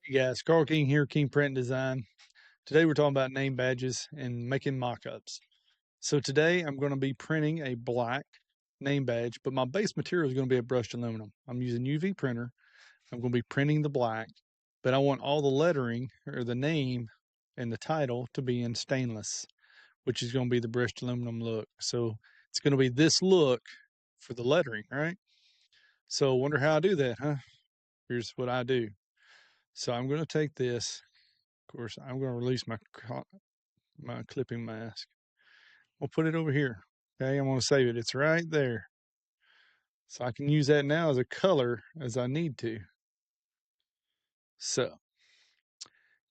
Hey guys, Carl King here, King Print Design. Today we're talking about name badges and making mock-ups. So today I'm going to be printing a black name badge, but my base material is going to be a brushed aluminum. I'm using UV printer. I'm going to be printing the black, but I want all the lettering or the name and the title to be in stainless, which is going to be the brushed aluminum look. So it's going to be this look for the lettering, right? So wonder how I do that, huh? Here's what I do. So I'm going to take this. Of course, I'm going to release my clipping mask. We'll put it over here. Okay, I'm going to save it. It's right there. So I can use that now as a color as I need to. So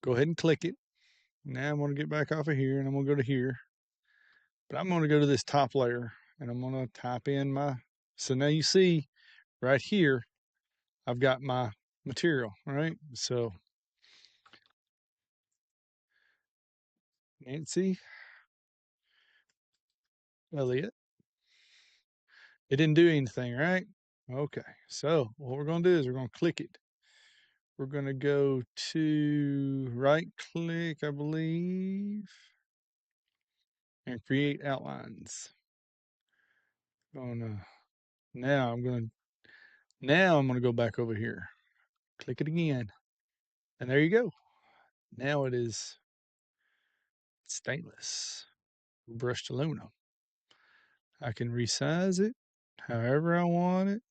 go ahead and click it. Now I'm going to get back off of here and I'm going to go to here. But I'm going to go to this top layer and I'm going to type in so now you see right here, I've got my material, right? So Nancy Elliott. It didn't do anything, right? Okay, so what we're going to do is we're going to click it. We're going to go to right click, I believe, and create outlines. Oh no. Now I'm going to go back over here. Click it again. And there you go. Now it is stainless, brushed aluminum. I can resize it however I want it.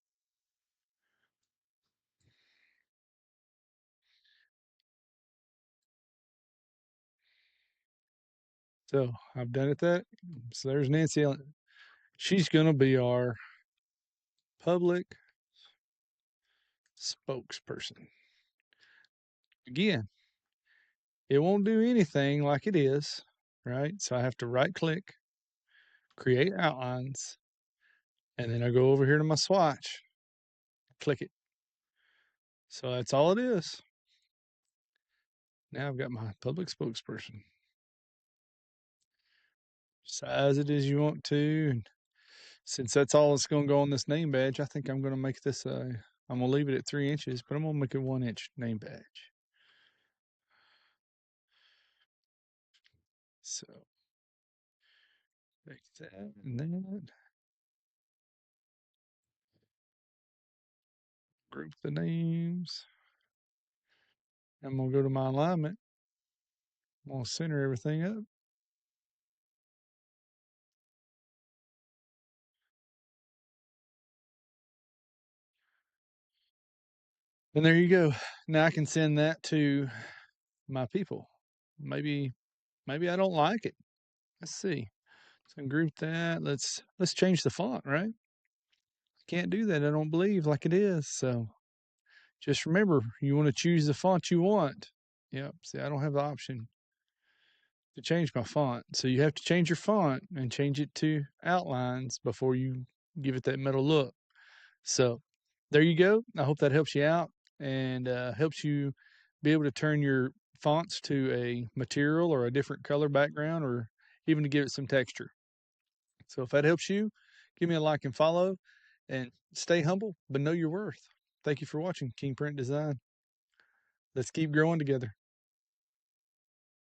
So I've done it that. So there's Nancy Ellen. She's going to be our public spokesperson. Again, it won't do anything like it is, right? So I have to right click, create outlines, and then I go over here to my swatch, click it. So that's all it is. Now I've got my public spokesperson. Size it as you want to. And since that's all that's going to go on this name badge, I think I'm going to make this I'm going to leave it at 3 inches, but I'm going to make it 1 inch name badge. So take that and that. Group the names. I'm going to go to my alignment. I'm going to center everything up. And there you go. Now I can send that to my people. Maybe I don't like it. Let's see. So group that. Let's change the font, right? Can't do that, I don't believe, like it is. So just remember, you want to choose the font you want. Yep. See, I don't have the option to change my font. So you have to change your font and change it to outlines before you give it that metal look. So there you go. I hope that helps you out and helps you be able to turn your fonts to a material or a different color background or even to give it some texture. So if that helps you, give me a like and follow and stay humble, but know your worth. Thank you for watching King Print Design. Let's keep growing together.